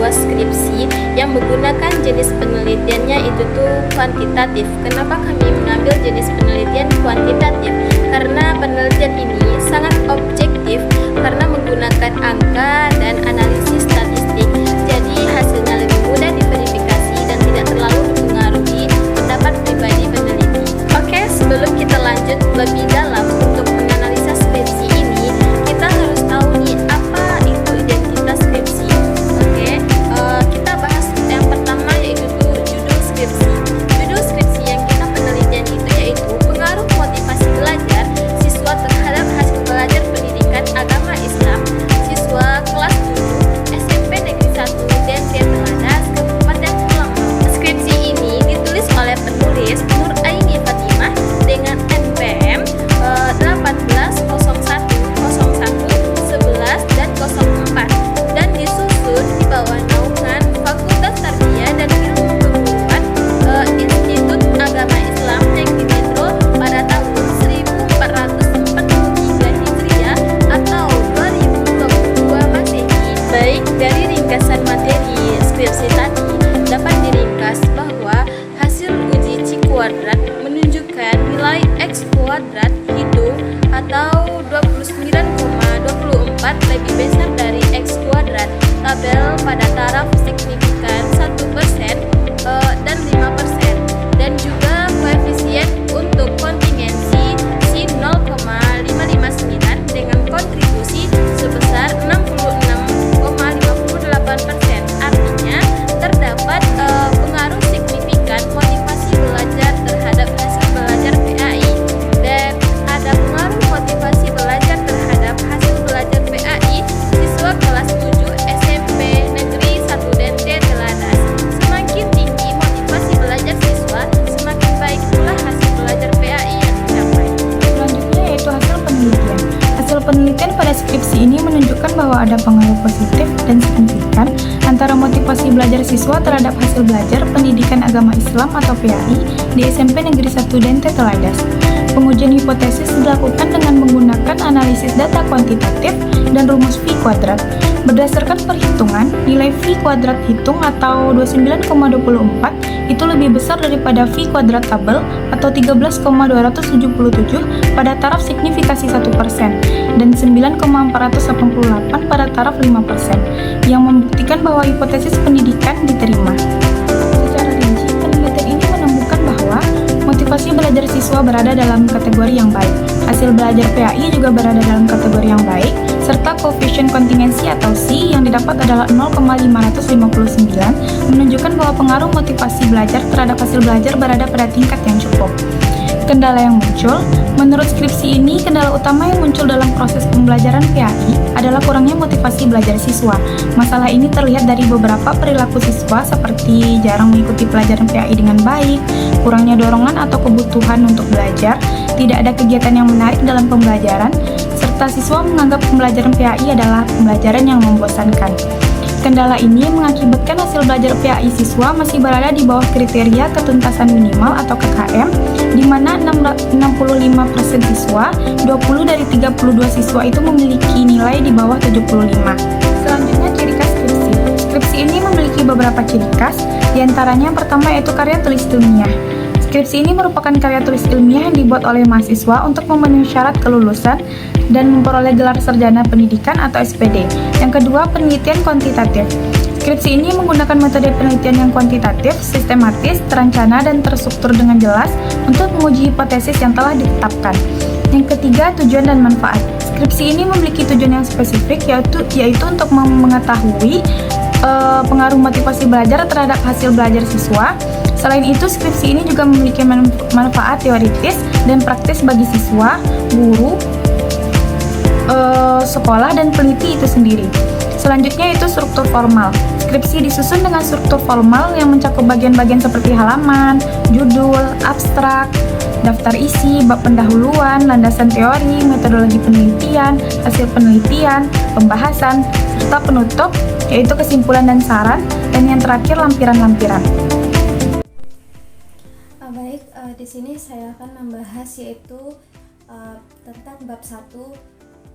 sebuah skripsi yang menggunakan jenis penelitiannya itu tuh kuantitatif. Kenapa kami mengambil jenis penelitian kuantitatif? Karena penelitian ini sangat objektif karena menggunakan angka dan analisis statistik. Jadi hasilnya lebih mudah diverifikasi dan tidak terlalu mempengaruhi pendapat pribadi peneliti. Oke, sebelum kita lanjut lebih dalam untuk menganalisa skripsi ini, kita harus tahu nih apa itu identitas skripsi. Oke, kita bahas yang pertama yaitu judul skripsi. Judul skripsi yang kita penelitian itu yaitu pengaruh motivasi belajar siswa terhadap hasil belajar pendidikan agama Islam siswa kelas 7 SMP Negeri 1 Dente Teladas Kabupaten Tulungagung. Skripsi ini ditulis oleh penulis Nur Aini Fatimah dengan NPM 18010111 dan 04 dan disusun di bawah naungan Fakultas Tarbiyah dan Ilmu Keguruan Institut Agama Islam Negeri Metro pada tahun 1443 Hijriah atau 2022 Masehi. Baik, dari ringkasan materi skripsi tadi dapat diringkas bahwa hasil uji Ci-kuadrat menunjukkan nilai X kuadrat hitung atau 29,24 lebih besar dari X kuadrat. Tabel pada taraf signifikan 1% dan 5%, dan juga koefisien untuk kontingensi sin 0,559 dengan kontribusi sebesar 66,58%. Artinya terdapat pengaruh signifikan motivasi belajar terhadap hasil belajar PAI, dan ada pengaruh motivasi belajar terhadap hasil belajar PAI siswa kelas 7 SMP Negeri 1 Dente Teladas. Semakin tinggi motivasi belajar siswa, semakin baik pula hasil belajar PAI yang dicapai. Selanjutnya yaitu hasil penelitian. Hasil penelitian pada skripsi ini menunjukkan bahwa ada pengaruh positif dan signifikan antara motivasi belajar siswa terhadap hasil belajar pendidikan agama Islam atau PAI di SMP Negeri 1 Dente Teladas. Pengujian hipotesis dilakukan dengan menggunakan analisis data kuantitatif dan rumus V kuadrat. Berdasarkan perhitungan, nilai V kuadrat hitung atau 29,24 itu lebih besar daripada V kuadrat tabel atau 13,277 pada taraf signifikasi 1% dan 9,488 pada taraf 5%, yang membuktikan bahwa hipotesis pendidikan diterima. Secara rinci, penelitian ini menemukan bahwa motivasi belajar siswa berada dalam kategori yang baik, hasil belajar PAI juga berada dalam kategori yang baik, serta koefisien kontingensi atau C yang didapat adalah 0,559, menunjukkan bahwa pengaruh motivasi belajar terhadap hasil belajar berada pada tingkat yang cukup. Kendala yang muncul, menurut skripsi ini, kendala utama yang muncul dalam proses pembelajaran PAI adalah kurangnya motivasi belajar siswa. Masalah ini terlihat dari beberapa perilaku siswa seperti jarang mengikuti pelajaran PAI dengan baik, kurangnya dorongan atau kebutuhan untuk belajar, tidak ada kegiatan yang menarik dalam pembelajaran, serta siswa menganggap pembelajaran PAI adalah pembelajaran yang membosankan. Kendala ini mengakibatkan hasil belajar PAI siswa masih berada di bawah kriteria ketuntasan minimal atau KKM, di mana 65% siswa, 20 dari 32 siswa itu memiliki nilai di bawah 75. Selanjutnya, ciri khas skripsi. Skripsi ini memiliki beberapa ciri khas, diantaranya yang pertama yaitu karya tulis ilmiah. Skripsi ini merupakan karya tulis ilmiah yang dibuat oleh mahasiswa untuk memenuhi syarat kelulusan dan memperoleh gelar sarjana pendidikan atau SPD. Yang kedua, penelitian kuantitatif. Skripsi ini menggunakan metode penelitian yang kuantitatif, sistematis, terencana, dan terstruktur dengan jelas untuk menguji hipotesis yang telah ditetapkan. Yang ketiga, tujuan dan manfaat. Skripsi ini memiliki tujuan yang spesifik, yaitu untuk mengetahui pengaruh motivasi belajar terhadap hasil belajar siswa. Selain itu, skripsi ini juga memiliki manfaat teoritis dan praktis bagi siswa, guru, sekolah, dan peneliti itu sendiri. Selanjutnya itu struktur formal. Skripsi disusun dengan struktur formal yang mencakup bagian-bagian seperti halaman, judul, abstrak, daftar isi, bab pendahuluan, landasan teori, metodologi penelitian, hasil penelitian, pembahasan, serta penutup, yaitu kesimpulan dan saran, dan yang terakhir lampiran-lampiran. Di sini saya akan membahas yaitu tentang bab 1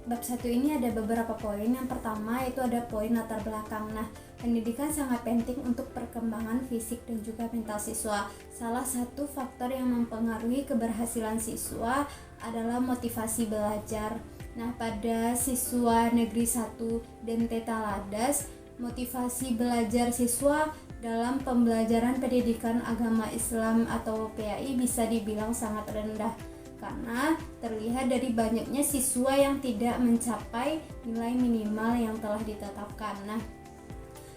bab 1 ini ada beberapa poin. Yang pertama itu ada poin latar belakang. Nah, pendidikan sangat penting untuk perkembangan fisik dan juga mental siswa. Salah satu faktor yang mempengaruhi keberhasilan siswa adalah motivasi belajar. Nah, pada siswa Negeri 1 DMT Taladas, motivasi belajar siswa dalam pembelajaran pendidikan agama Islam atau PAI bisa dibilang sangat rendah karena terlihat dari banyaknya siswa yang tidak mencapai nilai minimal yang telah ditetapkan. Nah,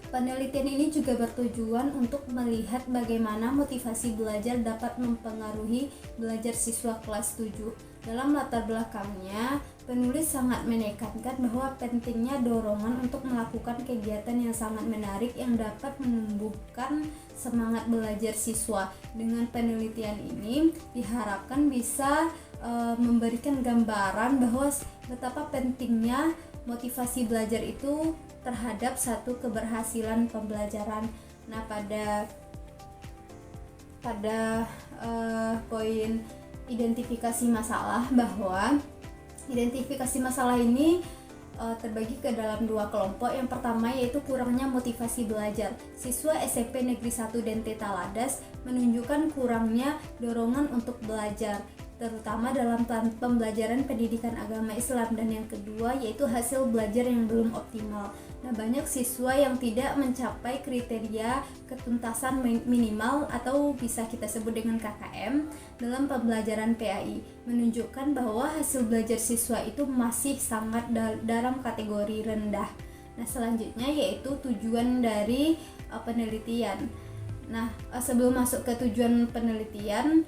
penelitian ini juga bertujuan untuk melihat bagaimana motivasi belajar dapat mempengaruhi belajar siswa kelas 7. Dalam latar belakangnya, penulis sangat menekankan bahwa pentingnya dorongan untuk melakukan kegiatan yang sangat menarik yang dapat menumbuhkan semangat belajar siswa. Dengan penelitian ini diharapkan bisa memberikan gambaran bahwa betapa pentingnya motivasi belajar itu terhadap satu keberhasilan pembelajaran. Nah, pada poin identifikasi masalah, bahwa identifikasi masalah ini terbagi ke dalam dua kelompok. Yang pertama yaitu kurangnya motivasi belajar. Siswa SMP Negeri 1 DMT Taladas menunjukkan kurangnya dorongan untuk belajar, terutama dalam pembelajaran pendidikan agama Islam. Dan yang kedua yaitu hasil belajar yang belum optimal. Nah, banyak siswa yang tidak mencapai kriteria ketuntasan minimal atau bisa kita sebut dengan KKM dalam pembelajaran PAI, menunjukkan bahwa hasil belajar siswa itu masih sangat dalam kategori rendah. Nah, selanjutnya yaitu tujuan dari penelitian. Nah, sebelum masuk ke tujuan penelitian,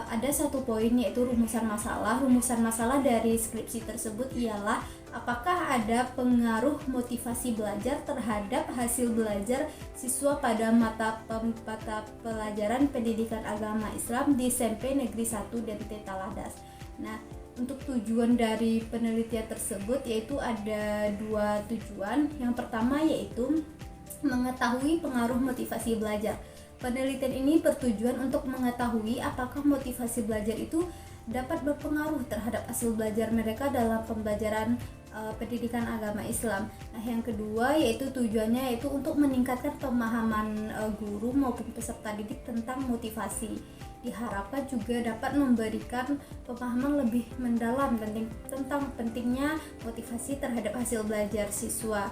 ada satu poin yaitu rumusan masalah. Rumusan masalah dari skripsi tersebut ialah apakah ada pengaruh motivasi belajar terhadap hasil belajar siswa pada mata pelajaran pendidikan agama Islam di SMP Negeri 1 DMT Taladas. Nah, untuk tujuan dari penelitian tersebut yaitu ada dua tujuan. Yang pertama yaitu mengetahui pengaruh motivasi belajar. Penelitian ini bertujuan untuk mengetahui apakah motivasi belajar itu dapat berpengaruh terhadap hasil belajar mereka dalam pembelajaran pendidikan agama Islam. Nah, yang kedua yaitu tujuannya yaitu untuk meningkatkan pemahaman guru maupun peserta didik tentang motivasi. Diharapkan juga dapat memberikan pemahaman lebih mendalam tentang pentingnya motivasi terhadap hasil belajar siswa.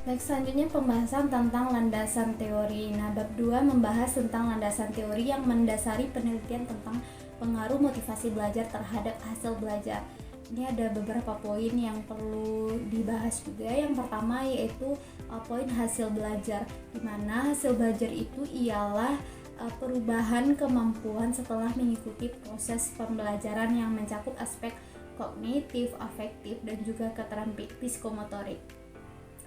Baik, selanjutnya pembahasan tentang landasan teori. Nah, bab 2 membahas tentang landasan teori yang mendasari penelitian tentang pengaruh motivasi belajar terhadap hasil belajar. Ini ada beberapa poin yang perlu dibahas juga. Yang pertama yaitu poin hasil belajar, di mana hasil belajar itu ialah perubahan kemampuan setelah mengikuti proses pembelajaran yang mencakup aspek kognitif, afektif, dan juga keterampilan psikomotorik.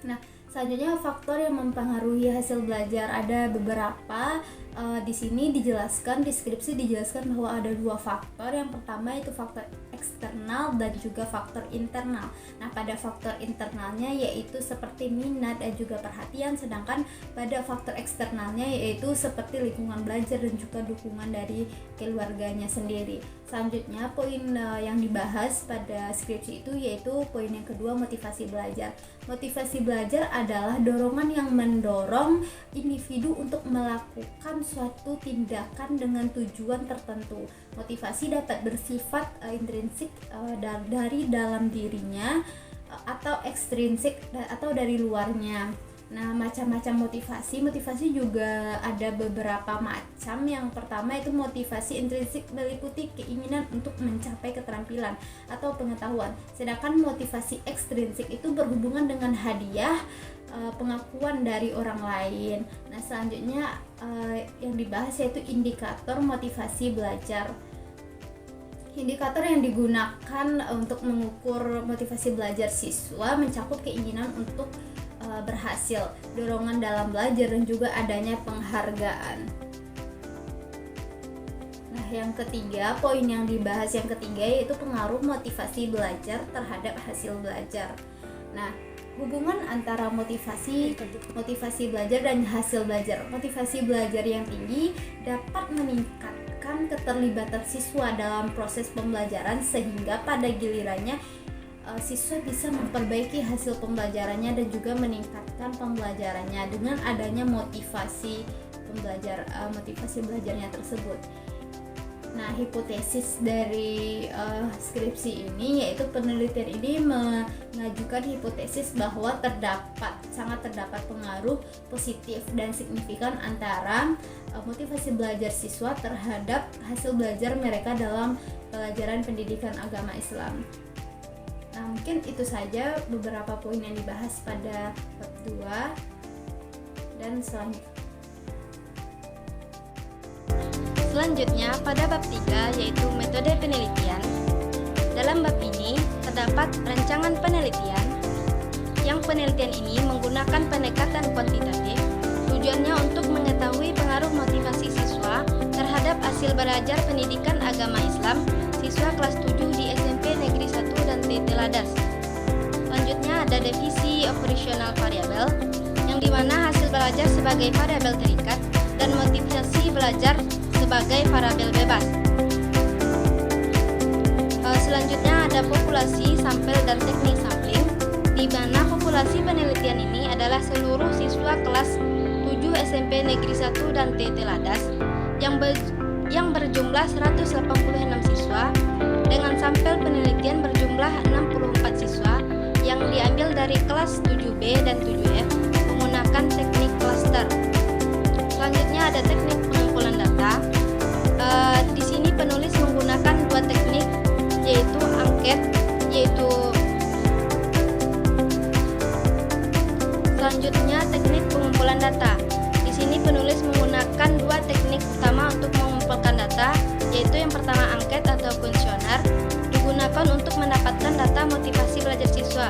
Nah, selanjutnya faktor yang mempengaruhi hasil belajar ada beberapa. Di sini dijelaskan, deskripsi dijelaskan bahwa ada dua faktor. Yang pertama itu faktor eksternal dan juga faktor internal. Nah, pada faktor internalnya yaitu seperti minat dan juga perhatian, sedangkan pada faktor eksternalnya yaitu seperti lingkungan belajar dan juga dukungan dari keluarganya sendiri. Selanjutnya poin yang dibahas pada skripsi itu yaitu poin yang kedua, motivasi belajar. Motivasi belajar adalah dorongan yang mendorong individu untuk melakukan suatu tindakan dengan tujuan tertentu. Motivasi dapat bersifat intrinsik dari dalam dirinya atau ekstrinsik atau dari luarnya. Nah, macam-macam motivasi juga ada beberapa macam. Yang pertama itu motivasi intrinsik meliputi keinginan untuk mencapai keterampilan atau pengetahuan. Sedangkan motivasi ekstrinsik itu berhubungan dengan hadiah, pengakuan dari orang lain. Nah, selanjutnya yang dibahas yaitu indikator motivasi belajar. Indikator yang digunakan untuk mengukur motivasi belajar siswa mencakup keinginan untuk berhasil, dorongan dalam belajar, dan juga adanya penghargaan. Nah, yang ketiga, poin yang dibahas yang ketiga yaitu pengaruh motivasi belajar terhadap hasil belajar. Nah, hubungan antara motivasi belajar dan hasil belajar. Motivasi belajar yang tinggi dapat meningkatkan keterlibatan siswa dalam proses pembelajaran sehingga pada gilirannya siswa bisa memperbaiki hasil pembelajarannya dan juga meningkatkan pembelajarannya dengan adanya motivasi belajarnya tersebut. Nah, hipotesis dari skripsi ini, yaitu penelitian ini mengajukan hipotesis bahwa sangat terdapat pengaruh positif dan signifikan antara motivasi belajar siswa terhadap hasil belajar mereka dalam pelajaran pendidikan agama Islam. Nah, mungkin itu saja beberapa poin yang dibahas pada bab 2 dan Selanjutnya pada bab 3 yaitu metode penelitian. Dalam bab ini terdapat rancangan penelitian. Yang penelitian ini menggunakan pendekatan kuantitatif. Tujuannya untuk mengetahui pengaruh motivasi siswa terhadap hasil belajar pendidikan agama Islam siswa kelas 7 di SMP Negeri 1 dan TT Ladas. Selanjutnya ada divisi operasional variabel, yang dimana hasil belajar sebagai variabel terikat dan motivasi belajar sebagai variabel bebas. Selanjutnya ada populasi, sampel, dan teknik sampling, di mana populasi penelitian ini adalah seluruh siswa kelas 7 SMP Negeri 1 dan TT Ladas yang berjumlah 186 siswa dengan sampel penelitian berjumlah 64 siswa yang diambil dari kelas 7B dan 7F menggunakan teknik cluster. Selanjutnya ada teknik pengumpulan data. Di sini penulis menggunakan dua teknik, yaitu angket, selanjutnya teknik pengumpulan data. Di sini penulis menggunakan dua teknik utama untuk mengumpulkan data, yaitu yang pertama angket atau kuesioner, digunakan untuk mendapatkan data motivasi belajar siswa.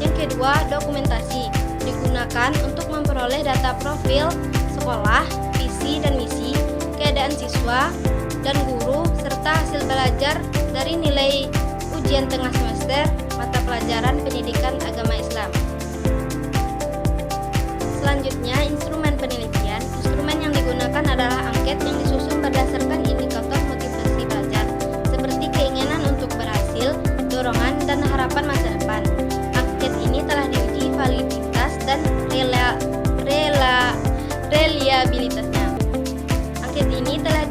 Yang kedua dokumentasi, digunakan untuk memperoleh data profil sekolah, visi dan misi, keadaan siswa dan guru, serta hasil belajar dari nilai ujian tengah semester mata pelajaran pendidikan agama Islam. Selanjutnya, instrumen penelitian. Instrumen yang digunakan adalah angket yang disusun berdasarkan indikator motivasi belajar, seperti keinginan untuk berhasil, dorongan, dan harapan masa depan. Angket ini telah diuji validitas dan reliabilitasnya. Angket ini telah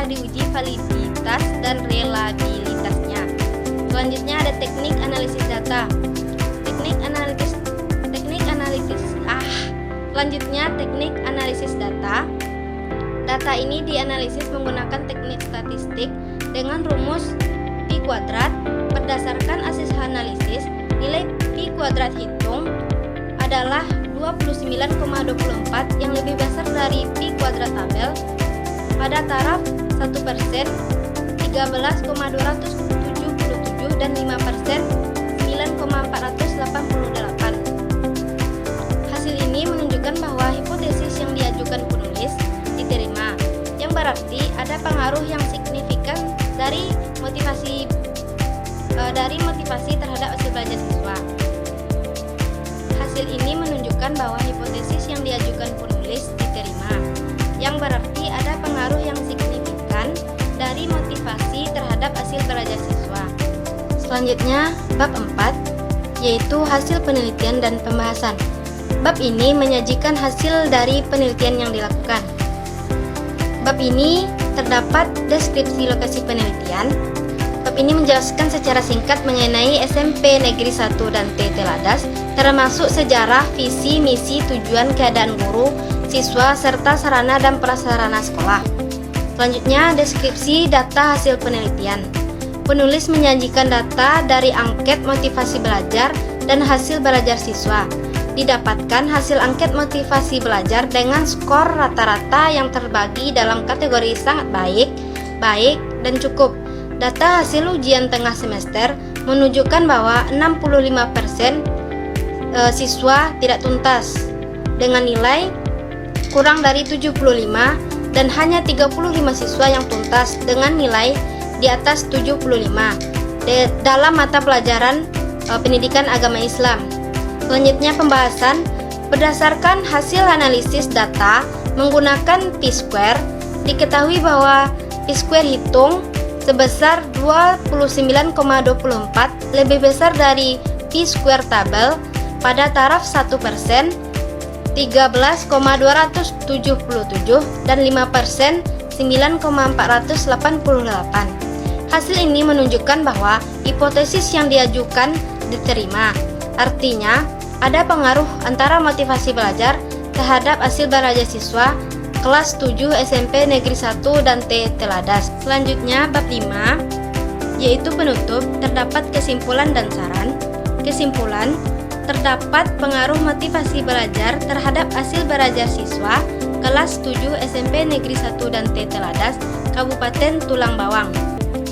diuji validitas dan reliabilitasnya. Selanjutnya ada teknik analisis data. Selanjutnya teknik analisis data. Data ini dianalisis menggunakan teknik statistik dengan rumus pi kuadrat. Berdasarkan hasil analisis, nilai pi kuadrat hitung adalah 29,24 yang lebih besar dari pi kuadrat tabel pada taraf 1%, 13,277 dan 5%, 9,488. Hasil ini menunjukkan bahwa hipotesis yang diajukan penulis diterima, yang berarti ada pengaruh yang signifikan dari motivasi terhadap hasil belajar siswa. Hasil ini menunjukkan bahwa hipotesis yang diajukan penulis diterima, yang berarti ada pengaruh yang signifikan dari motivasi terhadap hasil belajar siswa. Selanjutnya, bab 4, yaitu hasil penelitian dan pembahasan. Bab ini menyajikan hasil dari penelitian yang dilakukan. Bab ini terdapat deskripsi lokasi penelitian. Bab ini menjelaskan secara singkat mengenai SMP Negeri 1 dan TT Ladas, termasuk sejarah, visi, misi, tujuan, keadaan guru, siswa, serta sarana dan prasarana sekolah. Selanjutnya, deskripsi data hasil penelitian. Penulis menyajikan data dari angket motivasi belajar dan hasil belajar siswa. Didapatkan hasil angket motivasi belajar dengan skor rata-rata yang terbagi dalam kategori sangat baik, baik, dan cukup. Data hasil ujian tengah semester menunjukkan bahwa 65% siswa tidak tuntas dengan nilai kurang dari 75 dan hanya 35 siswa yang tuntas dengan nilai di atas 75 dalam mata pelajaran pendidikan agama Islam. Selanjutnya pembahasan. Berdasarkan hasil analisis data menggunakan P-square, diketahui bahwa P-square hitung sebesar 29,24 lebih besar dari P-square tabel pada taraf 1%, 13,277 dan 5%, 9,488. Hasil ini menunjukkan bahwa hipotesis yang diajukan diterima. Artinya, ada pengaruh antara motivasi belajar terhadap hasil belajar siswa kelas 7 SMP Negeri 1 dan T Teladas. Selanjutnya, bab 5, yaitu penutup, terdapat kesimpulan dan saran. Kesimpulan, terdapat pengaruh motivasi belajar terhadap hasil belajar siswa kelas 7 SMP Negeri 1 dan T Teladas, Kabupaten Tulang Bawang.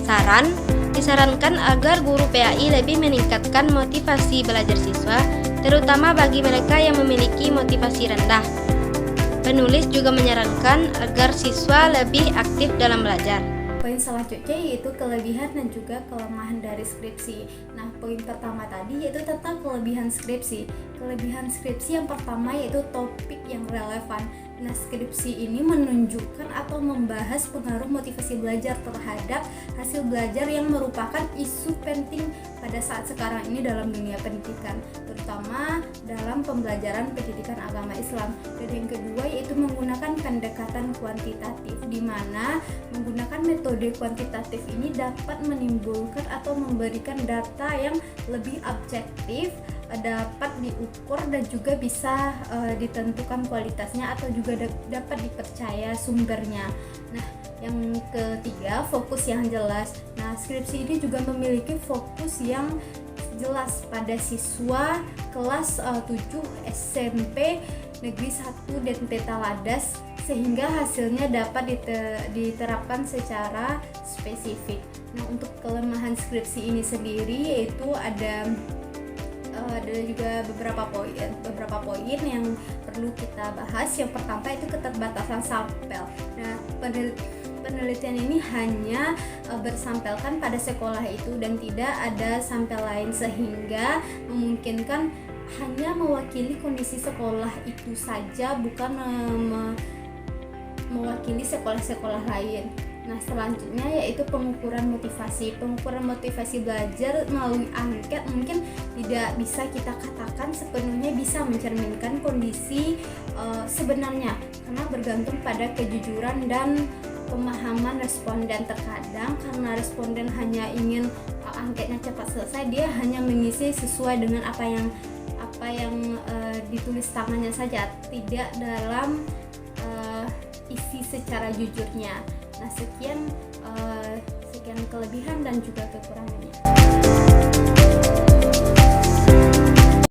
Saran, disarankan agar guru PAI lebih meningkatkan motivasi belajar siswa, terutama bagi mereka yang memiliki motivasi rendah. Penulis juga menyarankan agar siswa lebih aktif dalam belajar. Poin selanjutnya yaitu kelebihan dan juga kelemahan dari skripsi. Nah, poin pertama tadi yaitu tentang kelebihan skripsi. Kelebihan skripsi yang pertama yaitu topik yang relevan. Nah, skripsi ini menunjukkan atau membahas pengaruh motivasi belajar terhadap hasil belajar yang merupakan isu penting pada saat sekarang ini dalam dunia pendidikan, terutama dalam pembelajaran pendidikan agama Islam. Dan yang kedua yaitu menggunakan pendekatan kuantitatif, di mana menggunakan metode kuantitatif ini dapat menimbulkan atau memberikan data yang lebih objektif, dapat diukur dan juga bisa ditentukan kualitasnya atau juga dapat dipercaya sumbernya. Nah, yang ketiga, fokus yang jelas. Nah, skripsi ini juga memiliki fokus yang jelas pada siswa kelas 7 SMP Negeri 1 dan T Teladas, sehingga hasilnya dapat diterapkan secara spesifik. Nah, untuk kelemahan skripsi ini sendiri yaitu ada juga beberapa poin yang perlu kita bahas. Yang pertama itu keterbatasan sampel. Nah, penelitian ini hanya bersampelkan pada sekolah itu dan tidak ada sampel lain, sehingga memungkinkan hanya mewakili kondisi sekolah itu saja, bukan mewakili sekolah-sekolah lain. Nah, selanjutnya yaitu pengukuran motivasi. Pengukuran motivasi belajar melalui angket mungkin tidak bisa kita katakan sepenuhnya bisa mencerminkan kondisi sebenarnya, karena bergantung pada kejujuran dan pemahaman responden. Terkadang karena responden hanya ingin angketnya cepat selesai, dia hanya mengisi sesuai dengan apa yang ditulis tangannya saja, tidak dalam isi secara jujurnya. Nah, sekian kelebihan dan juga kekurangannya.